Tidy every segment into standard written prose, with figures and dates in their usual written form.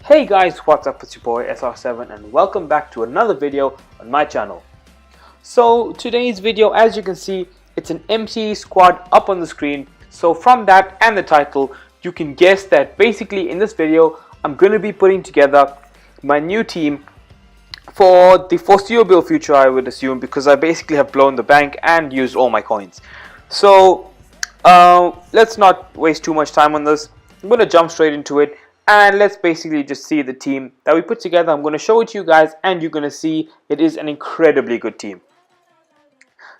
Hey guys, what's up? It's your boy SR7 and welcome back to another video on my channel. So today's video, as you can see, it's an empty squad up on the screen. So from that and the title, you can guess that basically in this video, I'm going to be putting together my new team for the foreseeable future, I would assume, because I basically have blown the bank and used all my coins. So let's not waste too much time on this. I'm going to jump straight into it. And let's basically just see the team that we put together. I'm going to show it to you guys and you're going to see it is an incredibly good team.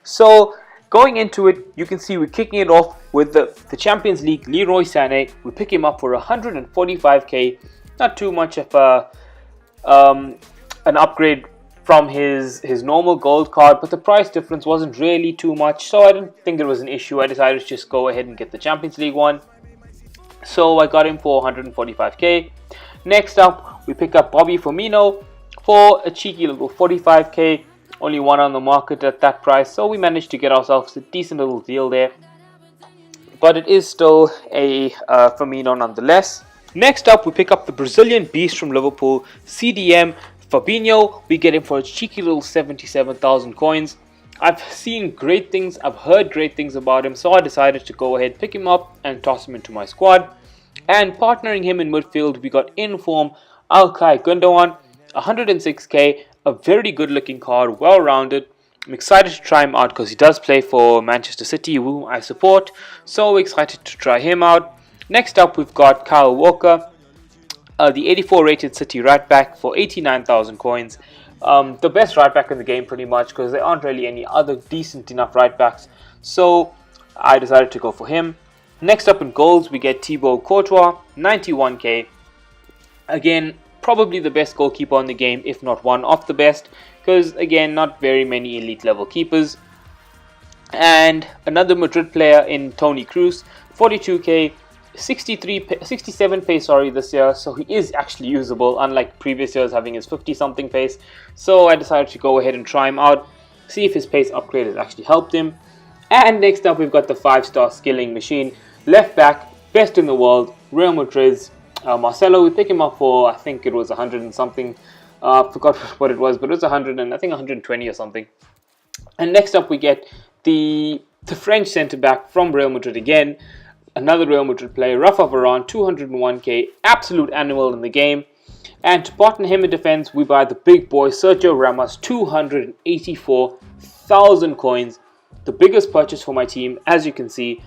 So going into it, you can see we're kicking it off with the Champions League Leroy Sané. We pick him up for 145k. Not too much of an upgrade from his normal gold card, but the price difference wasn't really too much. So I didn't think it was an issue. I decided to just go ahead and get the Champions League one. So I got him for 145k. Next up, we pick up Bobby Firmino for a cheeky little 45k. Only one on the market at that price, so we managed to get ourselves a decent little deal there. But it is still a Firmino nonetheless. Next up, we pick up the Brazilian beast from Liverpool, CDM Fabinho. We get him for a cheeky little 77,000 coins. I've seen great things, I've heard great things about him, so I decided to go ahead, pick him up and toss him into my squad. And partnering him in midfield, we got in form Ilkay Gundogan, 106k, a very good looking card, well rounded. I'm excited to try him out because he does play for Manchester City, whom I support, so excited to try him out. Next up, we've got Kyle Walker, the 84 rated City right back for 89,000 coins. The best right back in the game pretty much, because there aren't really any other decent enough right backs, so I decided to go for him. Next up in goals, we get Thibaut Courtois, 91k. Again, probably the best goalkeeper in the game, if not one of the best, because again, not very many elite level keepers. And another Madrid player in Toni Kroos, 42k, 67 pace this year, so he is actually usable, unlike previous years having his 50 something pace. So I decided to go ahead and try him out, see if his pace upgrade has actually helped him. And next up, we've got the 5-star skilling machine, left back, best in the world, Real Madrid's Marcelo. We pick him up for, I think it was 100 and something, forgot what it was, but it was 100 and I think 120 or something. And next up, we get the French centre back from Real Madrid again, another Real Madrid player, Rafa Varane, 201k, absolute animal in the game. And to partner him in defense, we buy the big boy Sergio Ramos, 284,000 coins, the biggest purchase for my team, as you can see.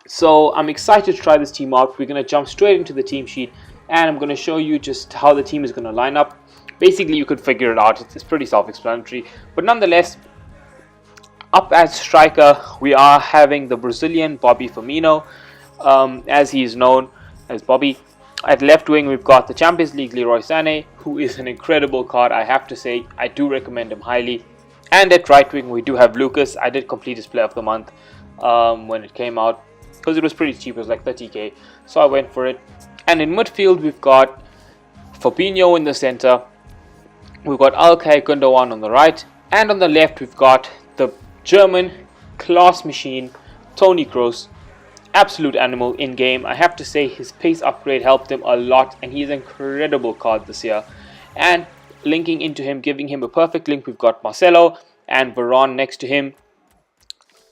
So I'm excited to try this team out. We're going to jump straight into the team sheet, and I'm going to show you just how the team is going to line up. Basically, you could figure it out. It's pretty self-explanatory, but nonetheless, up at striker, we are having the Brazilian Bobby Firmino, as he is known as Bobby. At left wing, we've got the Champions League Leroy Sané, who is an incredible card, I have to say. I do recommend him highly. And at right wing, we do have Lucas. I did complete his Player of the Month when it came out, because it was pretty cheap. It was like 30k, so I went for it. And in midfield, we've got Fabinho in the center. We've got Ilkay Gundogan on the right. And on the left, we've got the German class machine, Toni Kroos, absolute animal in game. I have to say his pace upgrade helped him a lot, and he's an incredible card this year. And linking into him, giving him a perfect link, we've got Marcelo and Varane next to him.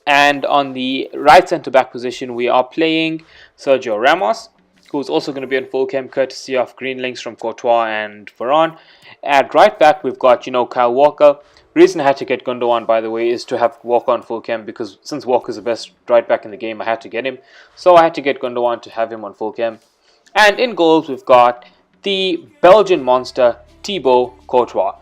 And on the right centre back position, we are playing Sergio Ramos, who's also going to be on full chem courtesy of green links from Courtois and Varane. At right back, we've got, Kyle Walker. Reason I had to get Gundogan, by the way, is to have Walker on full chem, because since Walker's the best right back in the game, I had to get him. So I had to get Gundogan to have him on full chem. And in goals, we've got the Belgian monster, Thibaut Courtois.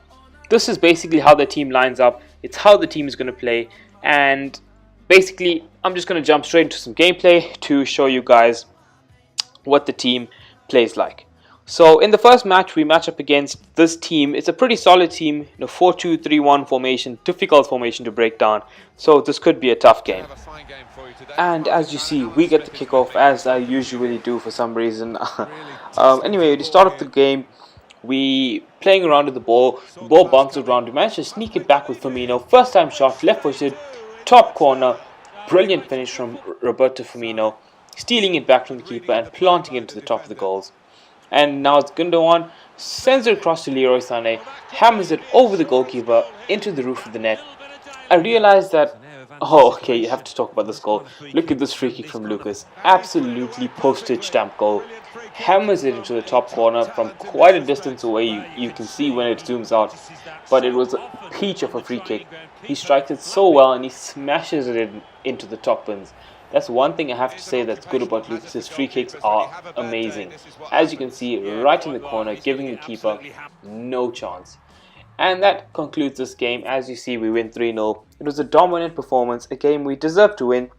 This is basically how the team lines up. It's how the team is going to play. And basically, I'm just going to jump straight into some gameplay to show you guys what the team plays like. So in the first match, we match up against this team. It's a pretty solid team, 4-2-3-1 formation, difficult formation to break down. So this could be a tough game. And as you see, we get the kickoff, as I usually do for some reason. Anyway, to start off the game, we playing around with the ball bounces around. We managed to sneak it back with Firmino. First time shot, left footed, top corner, brilliant finish from Roberto Firmino, stealing it back from the keeper and planting it into the top of the goals. And now it's Gundogan, sends it across to Leroy Sané, hammers it over the goalkeeper into the roof of the net. I realized that, oh okay, you have to talk about this goal. Look at this free kick from Lucas. Absolutely postage stamp goal. Hammers it into the top corner from quite a distance away, you can see when it zooms out. But it was a peach of a free kick. He strikes it so well and he smashes it into the top bins. That's one thing I have to say that's good about Lucas. His free kicks are amazing. As you can see, right in the corner, giving the keeper no chance. And that concludes this game. As you see, we win 3-0. It was a dominant performance, a game we deserved to win.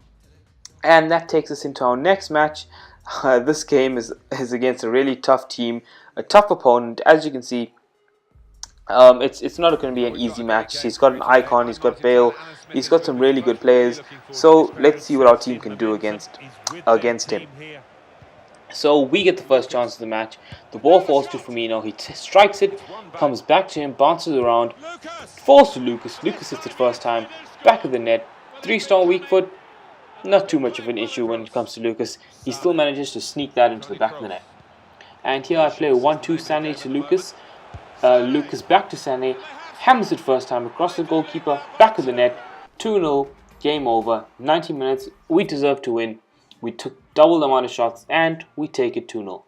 And that takes us into our next match. This game is against a really tough team, a tough opponent. As you can see, it's not going to be an easy match. He's got an icon, he's got Bale, he's got some really good players. So let's see what our team can do against him. So we get the first chance of the match. The ball falls to Firmino. He strikes it, comes back to him, bounces around, falls to Lucas. Lucas hits it first time, back of the net. 3-star weak foot. Not too much of an issue when it comes to Lucas. He still manages to sneak that into the back of the net. And here I play 1-2 Sané to Lucas. Lucas back to Sané. Hammers it first time across the goalkeeper, back of the net. 2-0. Game over. 90 minutes. We deserve to win. We took double the amount of shots and we take it 2-0.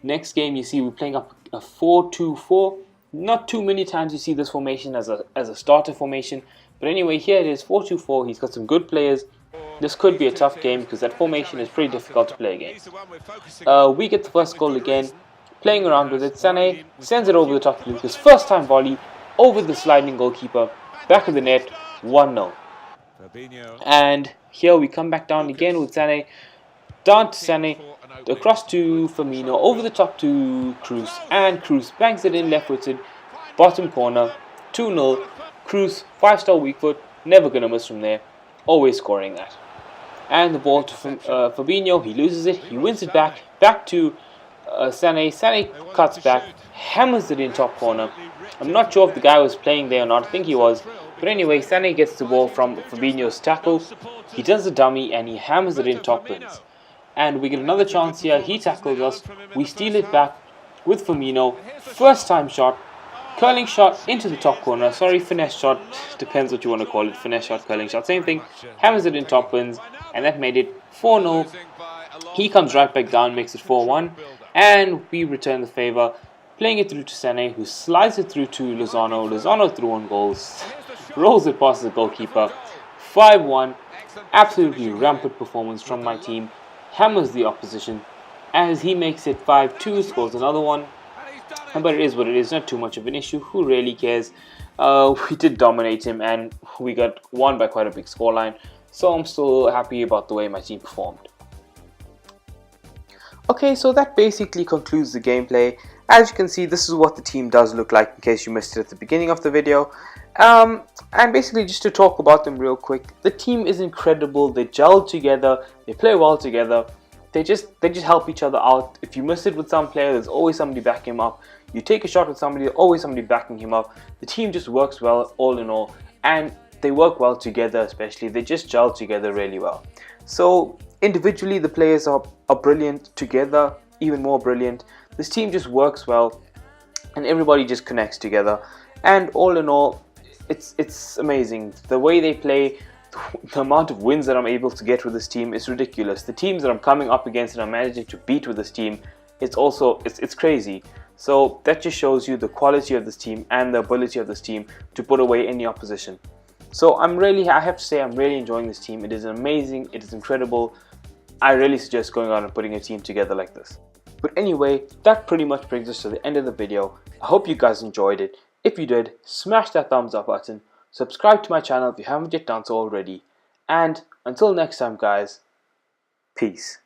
Next game, you see we're playing up a 4-2-4. Not too many times you see this formation as a starter formation. But anyway, here it is, 4-2-4. He's got some good players. This could be a tough game because that formation is pretty difficult to play against. We get the first goal again. Playing around with it, Sané sends it over the top to Lucas. First time volley over the sliding goalkeeper. Back of the net, 1-0. And here we come back down again with Sané. Down to Sané, across to Firmino, over the top to Cruz, and Cruz bangs it in left-footed, bottom corner, 2-0. Cruz, 5-star weak foot, never gonna miss from there, always scoring that. And the ball to Fabinho, he loses it, he wins it back to Sané. Sané cuts back, hammers it in top corner. I'm not sure if the guy was playing there or not, I think he was. But anyway, Sané gets the ball from Fabinho's tackle, he does the dummy and he hammers it in top bins. And we get another chance here, he tackles us, we steal it back with Firmino, first time shot, curling shot into the top corner, sorry, finesse shot, depends what you want to call it, finesse shot, curling shot, same thing, hammers it in top bins, and that made it 4-0, he comes right back down, makes it 4-1, and we return the favour, playing it through to Sané, who slides it through to Lozano through on goals, rolls it past the goalkeeper, 5-1, absolutely rampant performance from my team, hammers the opposition as he makes it 5-2, scores another one, but it is what it is, not too much of an issue, who really cares. We did dominate him and we got won by quite a big scoreline, so I'm still happy about the way my team performed. Okay, so that basically concludes the gameplay. As you can see, this is what the team does look like in case you missed it at the beginning of the video. And basically just to talk about them real quick, the team is incredible, they gel together, they play well together, they just help each other out. If you miss it with some player, there's always somebody backing him up. You take a shot with somebody, there's always somebody backing him up. The team just works well all in all, and they work well together especially, they just gel together really well. So individually the players are brilliant, together even more brilliant. This team just works well and everybody just connects together, and all in all it's amazing. The way they play, the amount of wins that I'm able to get with this team is ridiculous. The teams that I'm coming up against and I'm managing to beat with this team, it's crazy. So that just shows you the quality of this team and the ability of this team to put away any opposition. So I have to say I'm really enjoying this team. It is amazing, it is incredible. I really suggest going out and putting a team together like this. But anyway, that pretty much brings us to the end of the video. I hope you guys enjoyed it. If you did, smash that thumbs up button, subscribe to my channel if you haven't yet done so already, and until next time guys, peace.